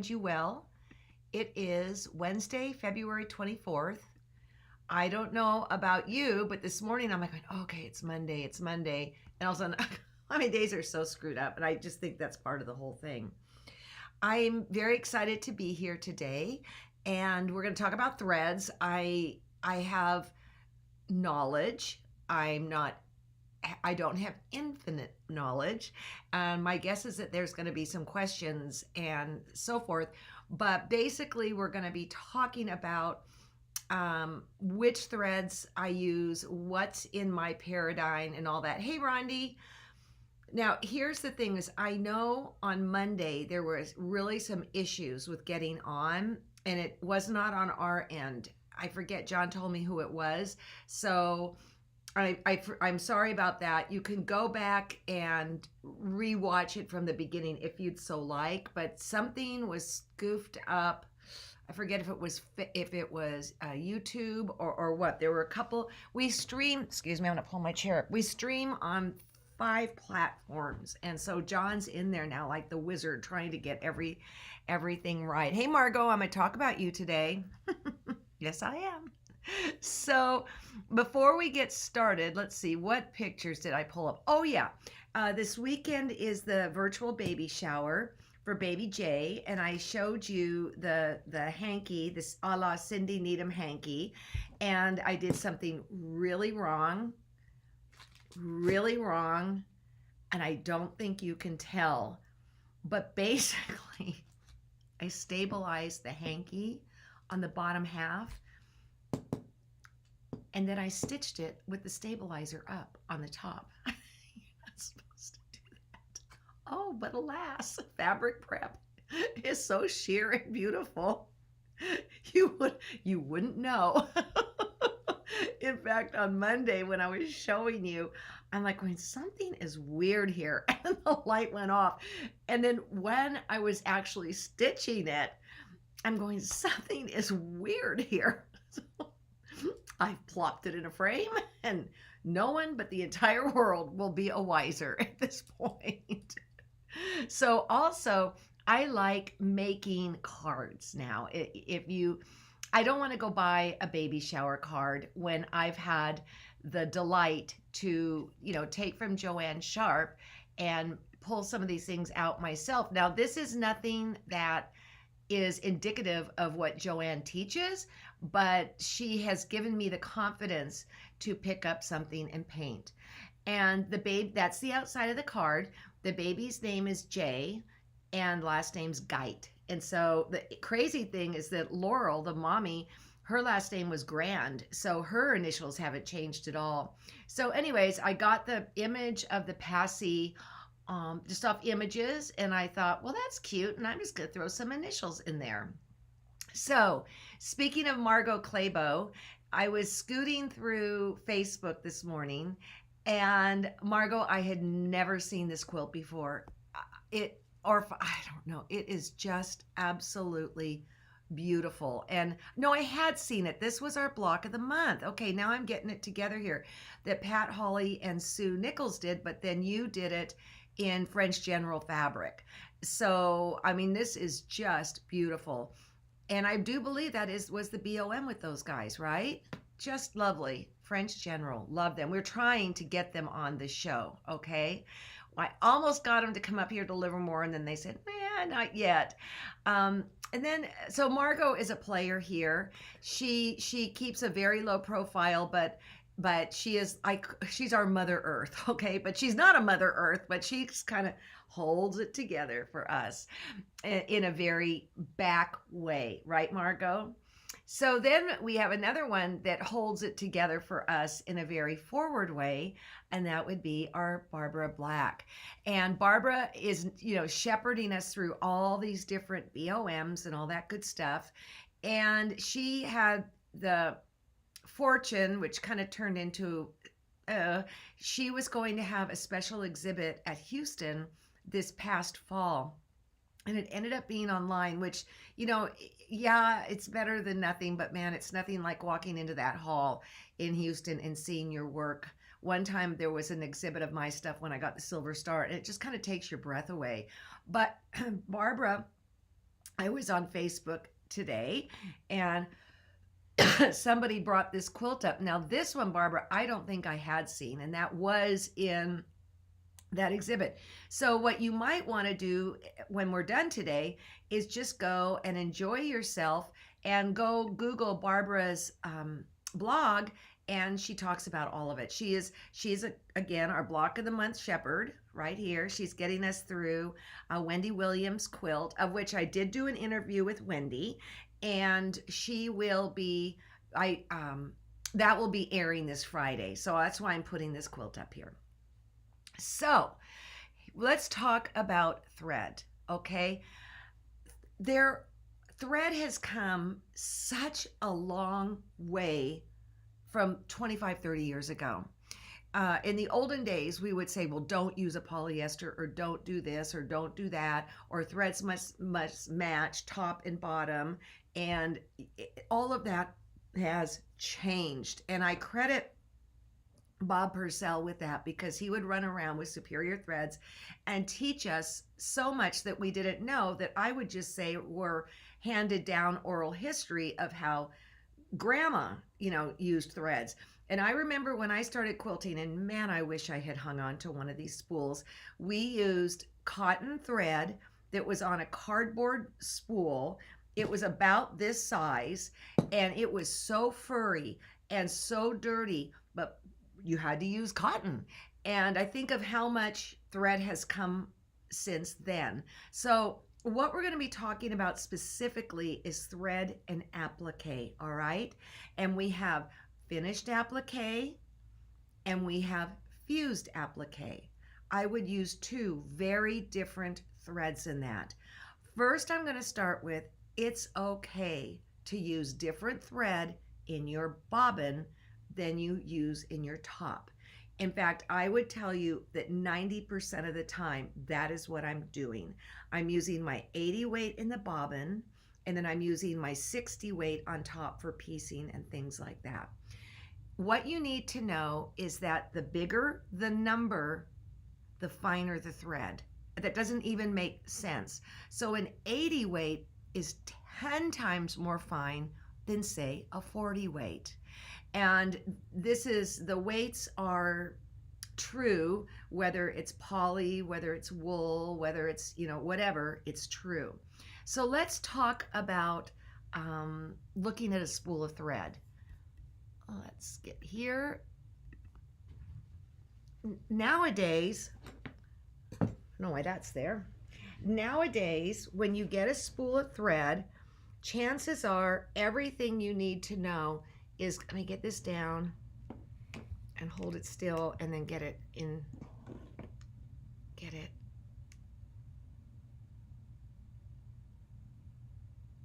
You well. It is Wednesday, February 24th. I don't know about you, but this morning I'm like, okay, it's Monday, it's Monday. And all of a sudden, my days are so screwed up. And I just think that's part of the whole thing. I'm very excited to be here today. And we're going to talk about threads. I have knowledge. I don't have infinite knowledge. My guess is that there's going to be some questions and so forth. But basically, we're going to be talking about which threads I use, what's in my paradigm, and all that. Hey, Rondi. Now, here's the thing is I know on Monday there was really some issues with getting on, and it was not on our end. I forget, John told me who it was. So I'm sorry about that. You can go back and rewatch it from the beginning if you'd so like, but something was goofed up. I forget if it was YouTube or what. There were a couple. We stream. Excuse me, I'm gonna pull my chair up. We stream on 5 platforms, and so John's in there now like the wizard trying to get everything right. Hey, Margot, I'm gonna talk about you today. Yes, I am. So before we get started, let's see, what pictures did I pull up? Oh yeah, this weekend is the virtual baby shower for baby Jay, and I showed you the hanky, this a la Cindy Needham hanky, and I did something really wrong, and I don't think you can tell, but basically I stabilized the hanky on the bottom half, and then I stitched it with the stabilizer up on the top. You're not supposed to do that. Oh, but alas, fabric prep is so sheer and beautiful. You wouldn't know. In fact, on Monday when I was showing you, I'm like, when something is weird here, and the light went off. And then when I was actually stitching it, I'm going, something is weird here. So I've plopped it in a frame, and no one but the entire world will be a wiser at this point. So also, I like making cards now. I don't want to go buy a baby shower card when I've had the delight to, take from Joanne Sharp and pull some of these things out myself. Now, this is nothing that is indicative of what Joanne teaches, but she has given me the confidence to pick up something and paint. And that's the outside of the card. The baby's name is Jay and last name's Geit. And so the crazy thing is that Laurel, the mommy, her last name was Grand, so her initials haven't changed at all. So anyways, I got the image of the passee just off images, and I thought, well, that's cute, and I'm just gonna throw some initials in there. So speaking of Margot Claybo, I was scooting through Facebook this morning, and Margot, I had never seen this quilt before. I don't know, it is just absolutely beautiful. And no, I had seen it. This was our block of the month. Okay, now I'm getting it together here, that Pat Hawley and Sue Nichols did, but then you did it in French General fabric. So, I mean, this is just beautiful. And I do believe that was the BOM with those guys, right? Just lovely. French General, love them. We're trying to get them on the show, okay? I almost got them to come up here to Livermore, and then they said, nah, not yet. And then, so Margot is a player here. She keeps a very low profile, but she's our Mother Earth, okay? But she's not a Mother Earth, but she kind of holds it together for us in a very back way, right, Margot? So then we have another one that holds it together for us in a very forward way, and that would be our Barbara Black. And Barbara is, shepherding us through all these different BOMs and all that good stuff. And she had the fortune, which kind of turned into, she was going to have a special exhibit at Houston this past fall. And it ended up being online, which, yeah, it's better than nothing, but man, it's nothing like walking into that hall in Houston and seeing your work. One time there was an exhibit of my stuff when I got the Silver Star, and it just kind of takes your breath away. But Barbara I was on Facebook today and somebody brought this quilt up. Now, this one, Barbara, I don't think I had seen, and that was in that exhibit. So, what you might want to do when we're done today is just go and enjoy yourself and go Google Barbara's blog, and she talks about all of it. She's again our block of the month shepherd right here. She's getting us through Wendy Williams quilt, of which I did do an interview with Wendy, and she will be that will be airing this Friday. So that's why I'm putting this quilt up here. So let's talk about thread, okay? Thread has come such a long way from 25, 30 years ago. In the olden days, we would say, well, don't use a polyester, or don't do this, or don't do that, or threads must match top and bottom. And all of that has changed. And I credit Bob Purcell with that, because he would run around with Superior Threads and teach us so much that we didn't know, that I would just say were handed down oral history of how grandma, used threads. And I remember when I started quilting, and man, I wish I had hung on to one of these spools. We used cotton thread that was on a cardboard spool. It was about this size, and it was so furry and so dirty, but you had to use cotton. And I think of how much thread has come since then. So what we're going to be talking about specifically is thread and applique, all right? And we have finished applique and we have fused applique. I would use two very different threads in that. First, I'm going to start with, it's okay to use different thread in your bobbin than you use in your top. In fact, I would tell you that 90% of the time, that is what I'm doing. I'm using my 80 weight in the bobbin, and then I'm using my 60 weight on top for piecing and things like that. What you need to know is that the bigger the number, the finer the thread. That doesn't even make sense. So an 80 weight is 10 times more fine than, say, a 40 weight. And the weights are true, whether it's poly, whether it's wool, whether it's, whatever, it's true. So let's talk about looking at a spool of thread. Let's get here. Nowadays, I don't know why that's there. Nowadays, when you get a spool of thread, chances are everything you need to know is, let me get this down and hold it still and then get it.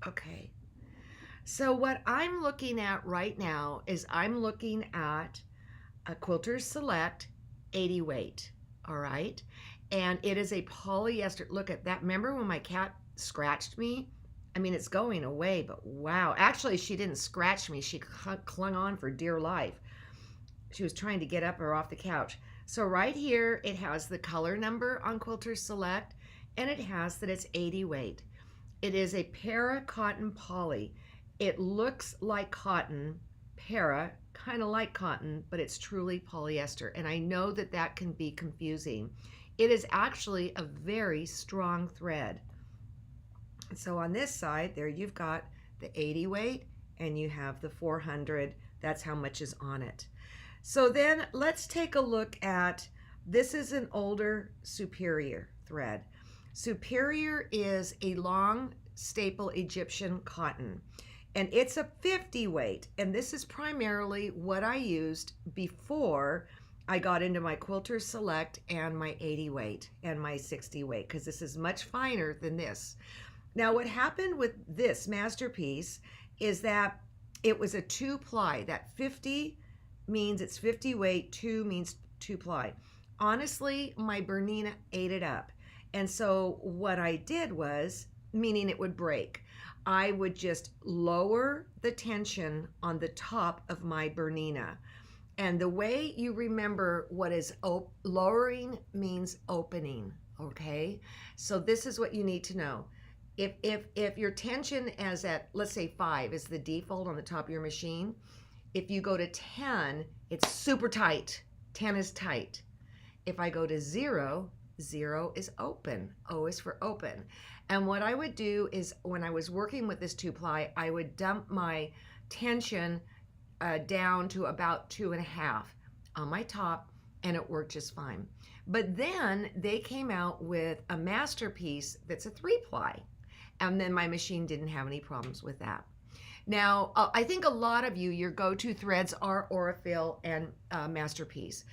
Okay. So what I'm looking at right now is I'm looking at a Quilter's Select 80 weight, all right? And it is a polyester. Look at that. Remember when my cat scratched me? I mean, it's going away, but wow. Actually, she didn't scratch me. She clung on for dear life. She was trying to get up or off the couch. So right here, it has the color number on Quilter's Select, and it has that it's 80 weight. It is a para cotton poly. It looks like cotton, para, kind of like cotton, but it's truly polyester. And I know that that can be confusing. It is actually a very strong thread. So on this side, there you've got the 80 weight and you have the 400. That's how much is on it. So then let's take a look at, this is an older Superior thread. Superior is a long staple Egyptian cotton, and it's a 50 weight. And this is primarily what I used before I got into my Quilter's Select and my 80 weight and my 60 weight, because this is much finer than this. Now, what happened with this masterpiece is that it was a 2-ply. That 50 means it's 50 weight, 2 means 2-ply. Honestly, my Bernina ate it up. And so what I did was, meaning it would break, I would just lower the tension on the top of my Bernina. And the way you remember what is lowering means opening, okay? So this is what you need to know. If your tension is at, let's say 5 is the default on the top of your machine, if you go to 10, it's super tight. 10 is tight. If I go to 0, 0 is open. O is for open. And what I would do is when I was working with this 2-ply, I would dump my tension down to about 2.5 on my top, and it worked just fine. But then they came out with a masterpiece that's a 3-ply, and then my machine didn't have any problems with that. Now, I think a lot of you, your go-to threads are Aurifil and Masterpiece.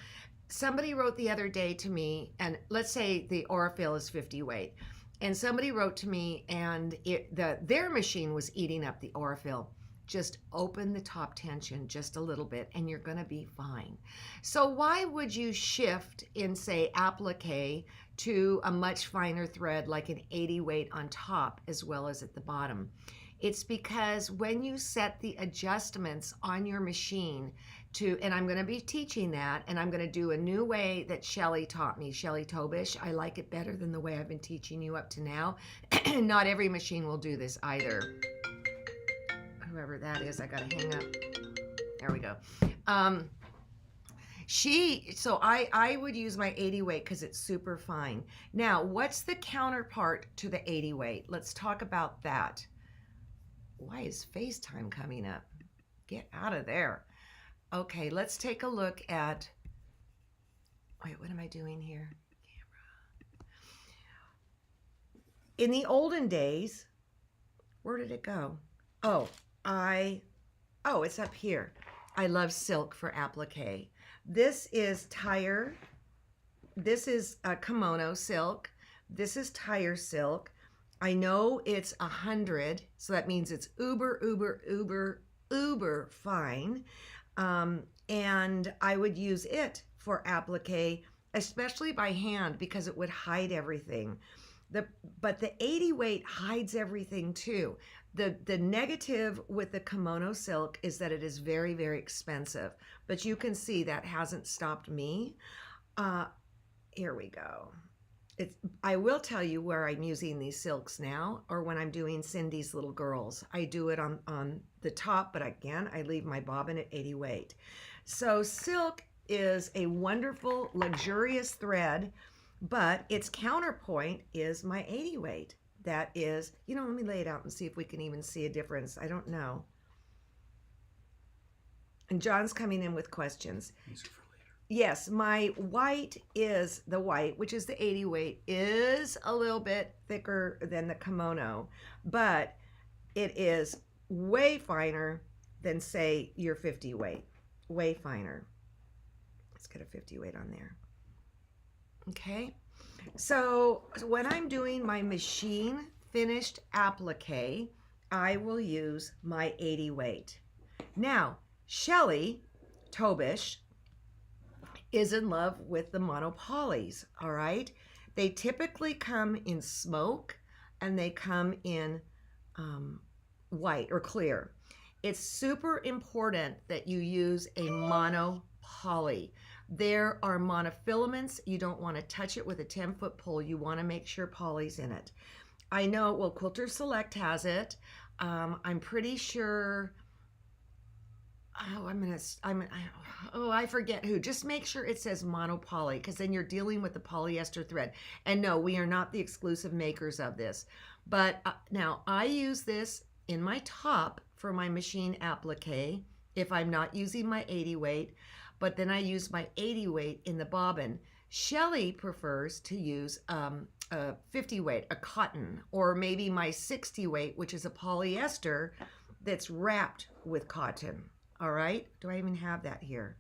Somebody wrote the other day to me, and let's say the Aurifil is 50 weight, and somebody wrote to me, and their machine was eating up the Aurifil. Just open the top tension just a little bit and you're going to be fine. So why would you shift in, say, applique to a much finer thread like an 80 weight on top as well as at the bottom? It's because when you set the adjustments on your machine to, and I'm going to be teaching that, and I'm going to do a new way that Shelly taught me, Shelly Tobish. I like it better than the way I've been teaching you up to now. Not every machine will do this either. Whoever that is, I gotta hang up. There we go. So I would use my 80 weight because it's super fine. Now, what's the counterpart to the 80 weight? Let's talk about that. Why is FaceTime coming up? Get out of there. Okay, let's take a look at, wait, what am I doing here? Camera. In the olden days, where did it go? Oh, it's up here. I love silk for applique. This is tire. This is a kimono silk. This is tire silk. I know it's 100, so that means it's uber, uber, uber, uber fine. And I would use it for applique, especially by hand, because it would hide everything. But the 80 weight hides everything too. The negative with the kimono silk is that it is very, very expensive. But you can see that hasn't stopped me. Here we go. I will tell you where I'm using these silks now, or when I'm doing Cindy's little girls. I do it on the top, but again, I leave my bobbin at 80 weight. So silk is a wonderful, luxurious thread, but its counterpoint is my 80 weight. That is, let me lay it out and see if we can even see a difference. I don't know. And John's coming in with questions. These are for later. Yes, my white is the white, which is the 80 weight, is a little bit thicker than the kimono, but it is way finer than, say, your 50 weight. Way finer. Let's get a 50 weight on there. Okay. So when I'm doing my machine finished applique, I will use my 80 weight. Now, Shelly Tobish is in love with the monopolys, all right? They typically come in smoke and they come in white or clear. It's super important that you use a monopoly. There are monofilaments. You don't want to touch it with a 10-foot pole. You want to make sure poly's in it. I know, well, Quilter Select has it. I'm pretty sure, I forget who. Just make sure it says monopoly, because then you're dealing with the polyester thread. And no, we are not the exclusive makers of this. But now I use this in my top for my machine applique if I'm not using my 80 weight. But then I use my 80 weight in the bobbin. Shelly prefers to use a 50 weight, a cotton, or maybe my 60 weight, which is a polyester that's wrapped with cotton. All right? Do I even have that here?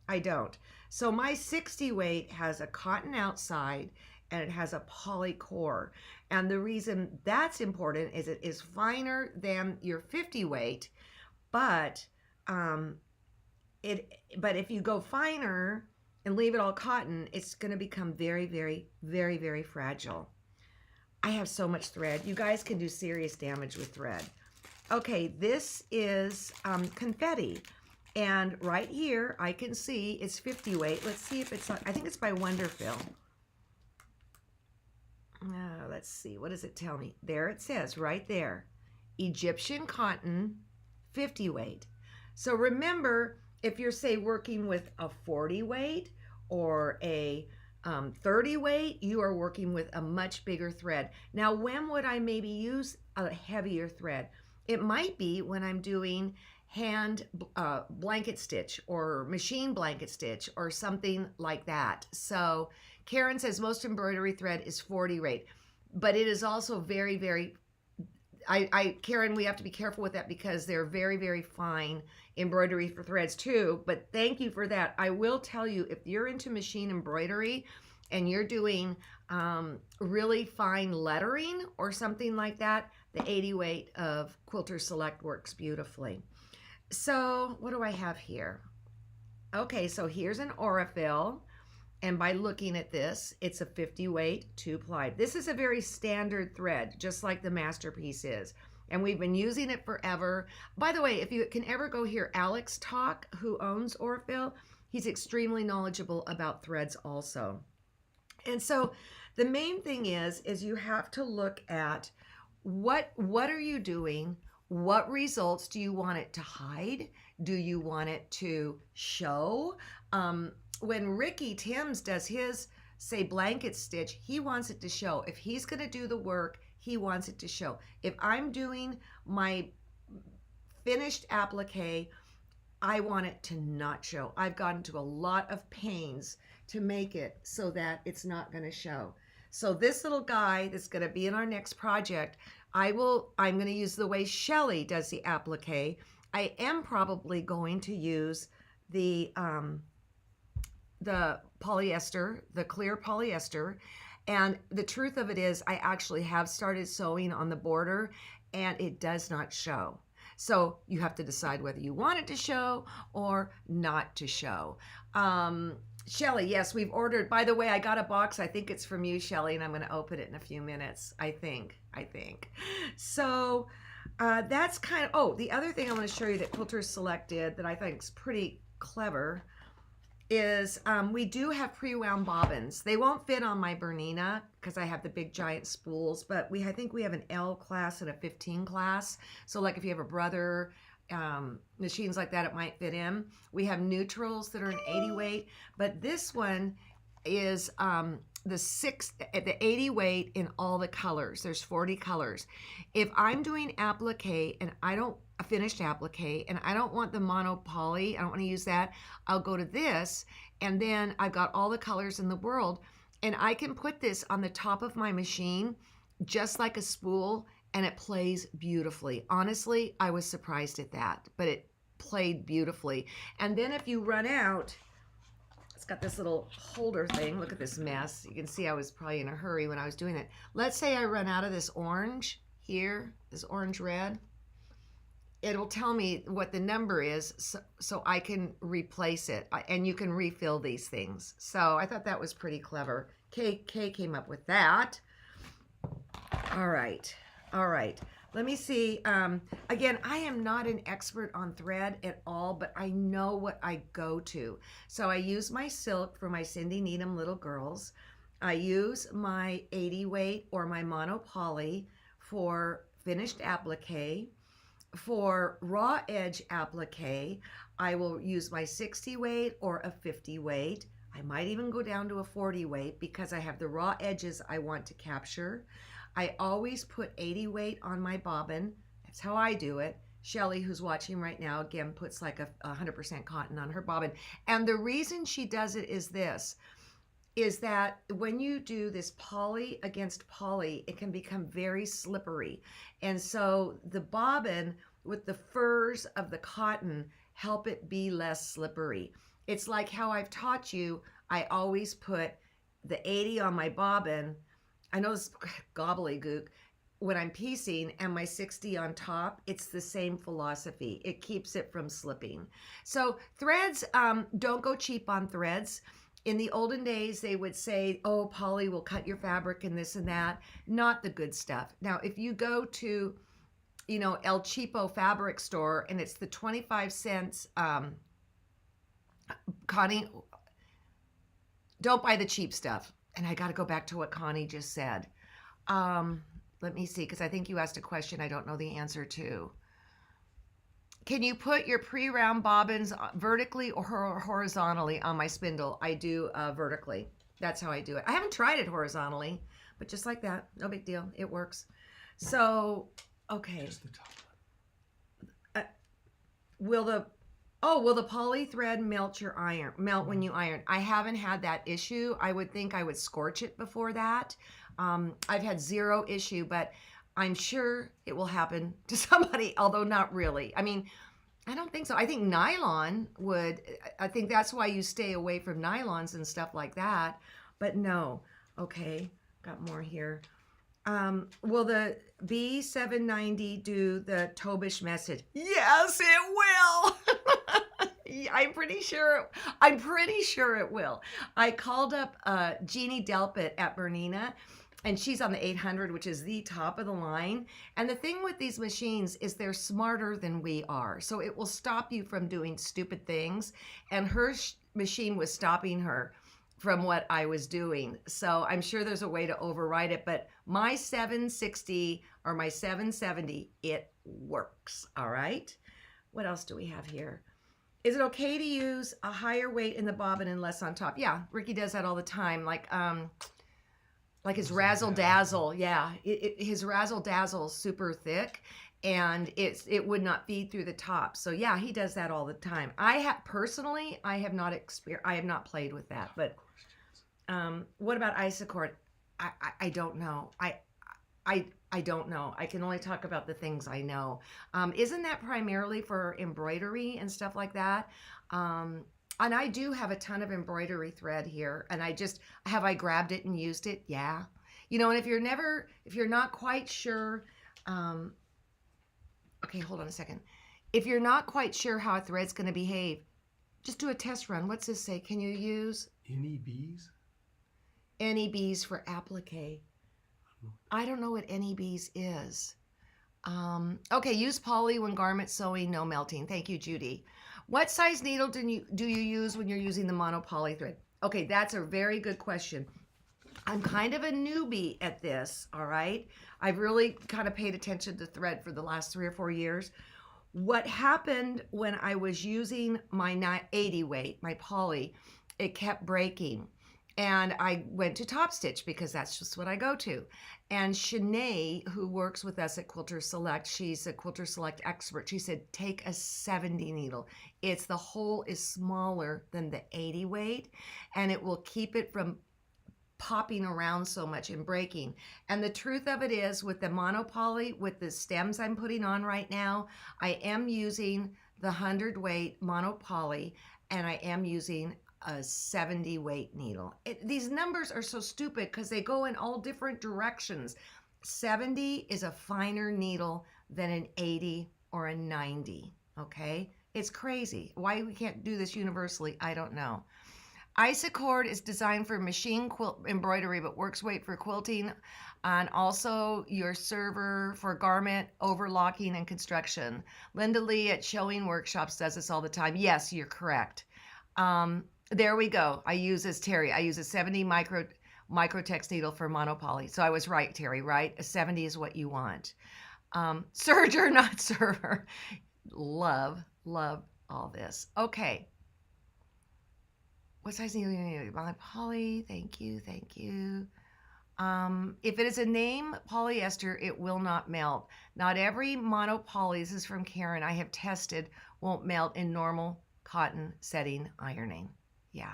I don't. So my 60 weight has a cotton outside and it has a poly core. And the reason that's important is it is finer than your 50 weight, but if you go finer and leave it all cotton, it's going to become very, very, very, very fragile. I have so much thread. You guys can do serious damage with thread. Okay, this is confetti. And right here, I can see it's 50 weight. Let's see if it's, I think it's by Wonderfil. Let's see, what does it tell me? There it says right there, Egyptian cotton, 50 weight. So remember, if you're, say, working with a 40 weight or a 30 weight, you are working with a much bigger thread. Now, when would I maybe use a heavier thread? It might be when I'm doing hand blanket stitch or machine blanket stitch or something like that. So Karen says most embroidery thread is 40 weight, but it is also very, very, Karen, we have to be careful with that because they're very, very fine embroidery for threads too. But thank you for that. I will tell you, if you're into machine embroidery and you're doing really fine lettering or something like that, the 80 weight of Quilter Select works beautifully. So what do I have here? Okay, so here's an Aurifil. And by looking at this, it's a 50 weight 2-ply. This is a very standard thread, just like the Masterpiece is. And we've been using it forever. By the way, if you can ever go hear Alex talk, who owns Aurifil, he's extremely knowledgeable about threads also. And so the main thing is you have to look at what are you doing? What results do you want it to hide? Do you want it to show? When Ricky Timms does his, say, blanket stitch, he wants it to show. If he's going to do the work, he wants it to show. If I'm doing my finished applique, I want it to not show. I've gotten to a lot of pains to make it so that it's not going to show. So this little guy that's going to be in our next project, I'm going to use the way Shelly does the applique. I am probably going to use the polyester, the clear polyester. And the truth of it is I actually have started sewing on the border and it does not show. So you have to decide whether you want it to show or not to show. Shelly, yes, we've ordered. By the way, I got a box. I think it's from you, Shelly, and I'm going to open it in a few minutes. I think. So that's kind of, oh, the other thing I want to show you that Quilter Select did that I think is pretty clever is we do have pre-wound bobbins. They won't fit on my Bernina because I have the big giant spools, but I think we have an L class and a 15 class. So like if you have a brother, machines like that, it might fit in. We have neutrals that are an 80 weight, but this one is the 80 weight in all the colors. There's 40 colors. If I'm doing applique and a finished applique and I don't want the mono poly, I don't want to use that, I'll go to this, and then I've got all the colors in the world, and I can put this on the top of my machine just like a spool, and it plays beautifully. Honestly, I was surprised at that, but it played beautifully. And then if you run out, it's got this little holder thing. Look at this mess. You can see I was probably in a hurry when I was doing it. Let's say I run out of this orange here, this orange red. It'll tell me what the number is so I can replace it. And you can refill these things. So I thought that was pretty clever. Kay came up with that. All right. Let me see. Again, I am not an expert on thread at all, but I know what I go to. So I use my silk for my Cindy Needham little girls. I use my 80 weight or my mono poly for finished applique. For raw edge applique, I will use my 60 weight or a 50 weight. I might even go down to a 40 weight because I have the raw edges I want to capture. I always put 80 weight on my bobbin. That's how I do it. Shelly, who's watching right now, again, puts like a 100% cotton on her bobbin. And the reason she does it is this, is that when you do this poly against poly, it can become very slippery. And so the bobbin with the furs of the cotton help it be less slippery. It's like how I've taught you, I always put the 80 on my bobbin. I know this gobbledygook when I'm piecing, and my 60 on top. It's the same philosophy. It keeps it from slipping. So threads, don't go cheap on threads. In the olden days, they would say, oh, poly will cut your fabric and this and that. Not the good stuff. Now, if you go to, El Cheapo fabric store and it's the 25 cents, Connie, don't buy the cheap stuff. And I got to go back to what Connie just said. Let me see, because I think you asked a question I don't know the answer to. Can you put your pre-round bobbins vertically or horizontally on my spindle? I do vertically. That's how I do it. I haven't tried it horizontally, but just like that, no big deal. It works. So, okay. Just the top. Will the poly thread melt when you iron? I haven't had that issue. I would think I would scorch it before that. I've had zero issue, but I'm sure it will happen to somebody, although not really. I mean, I don't think so. I think nylon would. I think that's why you stay away from nylons and stuff like that. But no. Okay, got more here. Will the B790 do the Tobish message? Yes, it will. I'm pretty sure it will. I called up Jeannie Delpit at Bernina, and she's on the 800, which is the top of the line. And the thing with these machines is they're smarter than we are. So it will stop you from doing stupid things. And her machine was stopping her from what I was doing. So I'm sure there's a way to override it, but my 760 or my 770, it works. All right. What else do we have here? Is it okay to use a higher weight in the bobbin and less on top? Yeah, Ricky does that all the time. Like his razzle dazzle. Yeah, his razzle dazzle is super thick, and it would not feed through the top. So yeah, he does that all the time. I have not played with that, but what about Isacord? I don't know. I don't know. I can only talk about the things I know. Isn't that primarily for embroidery and stuff like that? And I do have a ton of embroidery thread here, and have I grabbed it and used it? Yeah. You know, and if you're not quite sure, okay, hold on a second. If you're not quite sure how a thread's going to behave, just do a test run. What's this say? Can you use Any bees? Any bees for applique? I don't know what any bees is. Okay, use poly when garment sewing, no melting. Thank you, Judy. What size needle do you use when you're using the monopoly thread? Okay, that's a very good question. I'm kind of a newbie at this, all right? I've really kind of paid attention to thread for the last 3 or 4 years. What happened when I was using my 80 weight, my poly, it kept breaking. And I went to Top Stitch because that's just what I go to. And Shanae, who works with us at Quilter Select, she's a Quilter Select expert. She said, take a 70 needle. The hole is smaller than the 80 weight, and it will keep it from popping around so much and breaking. And the truth of it is, with the monopoly, with the stems I'm putting on right now, I am using the 100 weight monopoly, and I am using a 70 weight needle. These numbers are so stupid because they go in all different directions. 70 is a finer needle than an 80 or a 90, okay? It's crazy. Why we can't do this universally, I don't know. Isacord is designed for machine quilt embroidery, but works great for quilting, and also your server for garment overlocking and construction. Linda Lee at Showing Workshops does this all the time. Yes, you're correct. There we go. I use a 70 microtex needle for monopoly. So I was right, Terry, right? A 70 is what you want. Serger, not server. Love all this. Okay. What size needle? Monopoly. Thank you. If it is a name polyester, it will not melt. Not every monopoly, this is from Karen, I have tested, won't melt in normal cotton setting ironing. Yeah.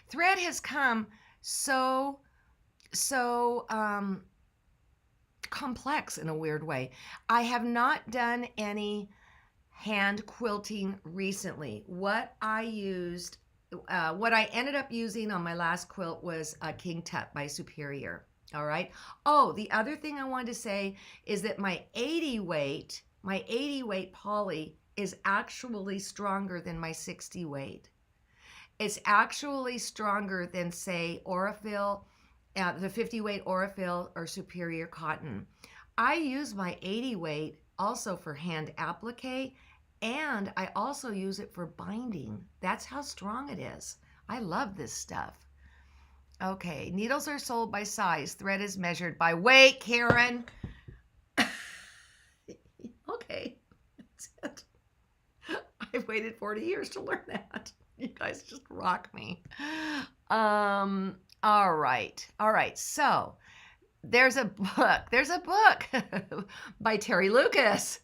Thread has come so complex in a weird way. I have not done any hand quilting recently. What I ended up using on my last quilt was a King Tut by Superior. All right. Oh, the other thing I wanted to say is that my 80 weight poly is actually stronger than my 60 weight. It's actually stronger than, say, Aurifil, the 50 weight Aurifil or Superior cotton. I use my 80 weight also for hand applique, and I also use it for binding. That's how strong it is. I love this stuff. Okay, needles are sold by size. Thread is measured by weight, Karen. Okay, that's it. I've waited 40 years to learn that. You guys just rock me. All right. All right. So there's a book. There's a book by Terry Lucas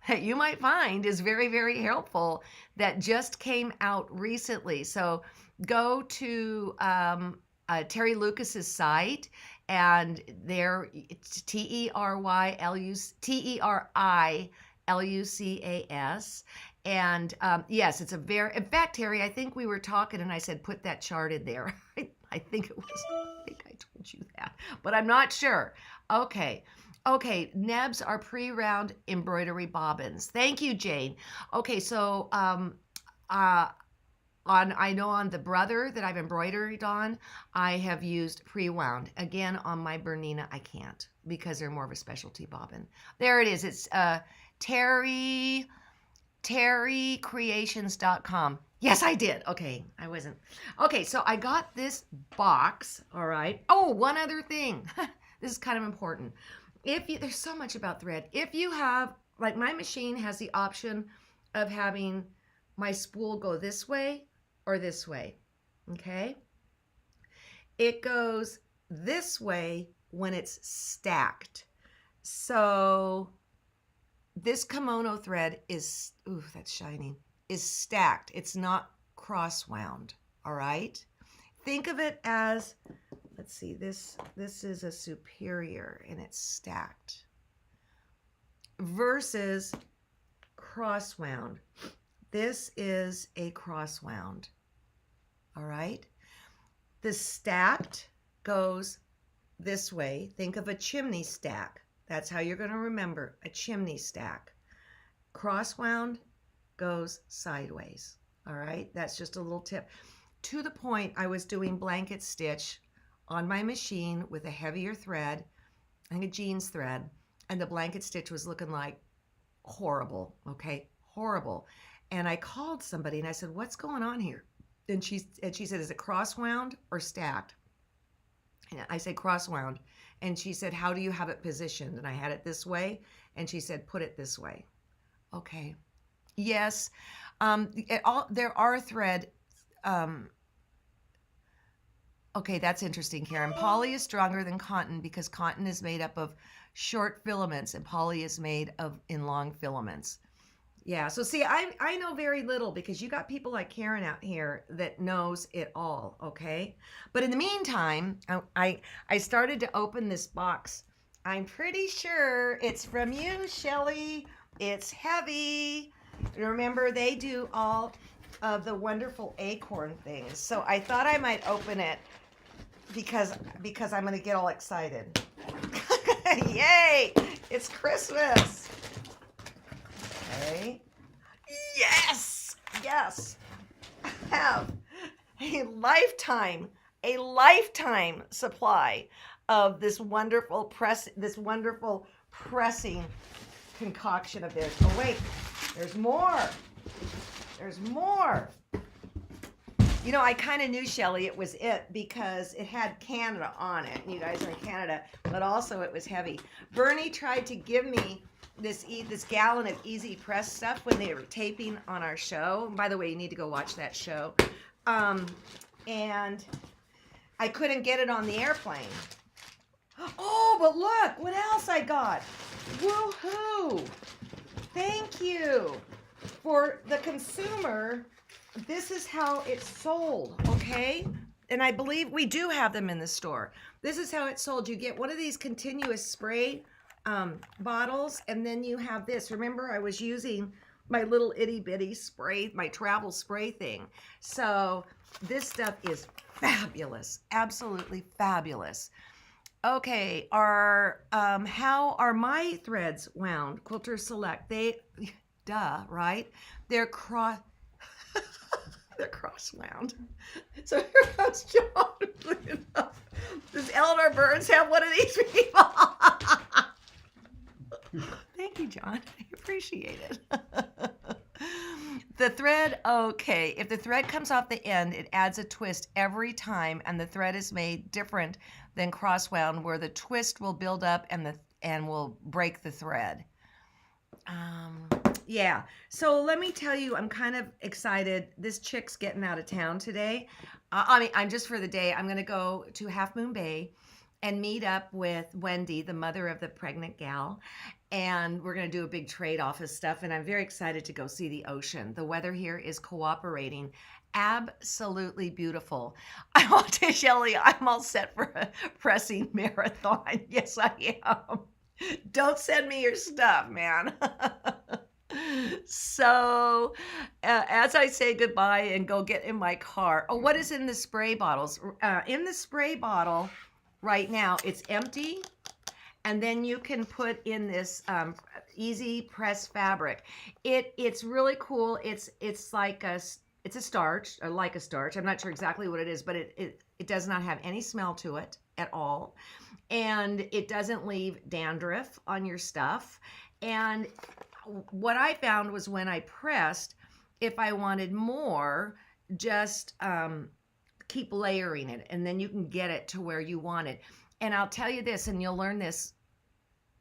that you might find is very, very helpful that just came out recently. So go to Terry Lucas's site, and there it's TERILUCAS. And yes, it's a very, in fact, Terry, I think we were talking and I said, put that chart in there. I think I told you that, but I'm not sure. Okay. Okay. Nebs are pre-round embroidery bobbins. Thank you, Jane. Okay. So, I know on the Brother that I've embroidered on, I have used pre-wound. Again, on my Bernina, I can't because they're more of a specialty bobbin. There it is. It's terrycreations.com. Yes, I did. Okay, I wasn't. Okay, so I got this box, all right. Oh, one other thing. This is kind of important. There's so much about thread. If you have, like my machine has the option of having my spool go this way or this way, okay? It goes this way when it's stacked. So this kimono thread is, ooh, that's shiny, is stacked. It's not cross wound, all right? Think of it as, let's see, this is a superior and it's stacked versus cross wound. This is a cross wound, all right? The stacked goes this way. Think of a chimney stack. That's how you're going to remember a chimney stack. Cross wound goes sideways, all right? That's just a little tip. To the point, I was doing blanket stitch on my machine with a heavier thread, I think a jeans thread, and the blanket stitch was looking like horrible, okay? Horrible. And I called somebody and I said, what's going on here? And she said, is it cross wound or stacked? And I said, cross wound. And she said, how do you have it positioned? And I had it this way. And she said, put it this way. Okay. Yes. There are thread. Okay, that's interesting, Karen. Poly is stronger than cotton because cotton is made up of short filaments and poly is made in long filaments. Yeah, so see, I know very little because you got people like Karen out here that knows it all, okay? But in the meantime, I started to open this box. I'm pretty sure it's from you, Shelly. It's heavy. Remember, they do all of the wonderful acorn things. So I thought I might open it because I'm going to get all excited. Yay! It's Christmas. Okay. Yes! Yes! I have a lifetime supply of this wonderful pressing concoction of theirs. Oh wait, there's more. There's more. You know, I kind of knew, Shelly, it was it because it had Canada on it. You guys are in Canada, but also it was heavy. Bernie tried to give me this gallon of easy press stuff when they were taping on our show. And by the way, you need to go watch that show. And I couldn't get it on the airplane. Oh, but look, what else I got? Woohoo! Thank you. For the consumer, this is how it's sold, okay? And I believe we do have them in the store. This is how it's sold. You get one of these continuous spray bottles, and then you have this. Remember, I was using my little itty bitty spray, my travel spray thing. So this stuff is fabulous, absolutely fabulous. Okay, how are my threads wound? Quilter Select. Right? They're they're cross wound. So here comes John. Does Eleanor Burns have one of these people? Thank you, John. I appreciate it. The thread, okay, if the thread comes off the end, it adds a twist every time, and the thread is made different than cross-wound, where the twist will build up and will break the thread. Yeah, so let me tell you, I'm kind of excited. This chick's getting out of town today. I'm just for the day. I'm going to go to Half Moon Bay and meet up with Wendy, the mother of the pregnant gal, and we're going to do a big trade office stuff, and I'm very excited to go see the ocean. The weather here is cooperating. Absolutely beautiful. I want to tell you, I'm all set for a pressing marathon. Yes, I am. Don't send me your stuff, man. So, as I say goodbye and go get in my car, oh, what is in the spray bottles? In the spray bottle right now, it's empty, and then you can put in this easy press fabric. It's really cool. It's like it's a starch, or like a starch. I'm not sure exactly what it is, but it does not have any smell to it at all, and it doesn't leave dandruff on your stuff. And what I found was when I pressed, if I wanted more, just keep layering it, and then you can get it to where you want it. And I'll tell you this, and you'll learn this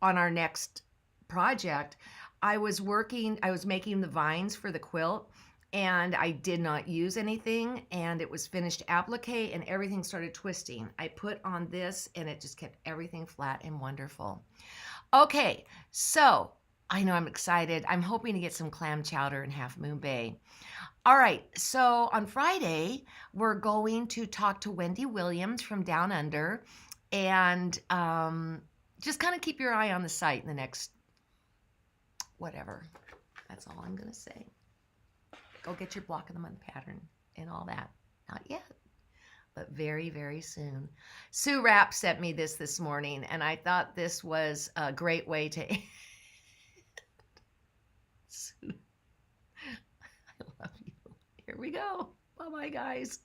on our next project. I was making the vines for the quilt, and I did not use anything, and it was finished applique, and everything started twisting. I put on this, and it just kept everything flat and wonderful. Okay, so I know I'm excited. I'm hoping to get some clam chowder in Half Moon Bay. All right, so on Friday, we're going to talk to Wendy Williams from Down Under, and just kind of keep your eye on the site in the next, whatever. That's all I'm going to say. Go get your block of the month pattern and all that. Not yet, but very, very soon. Sue Rapp sent me this morning, and I thought this was a great way to Sue, I love you. Here we go. Bye-bye, guys.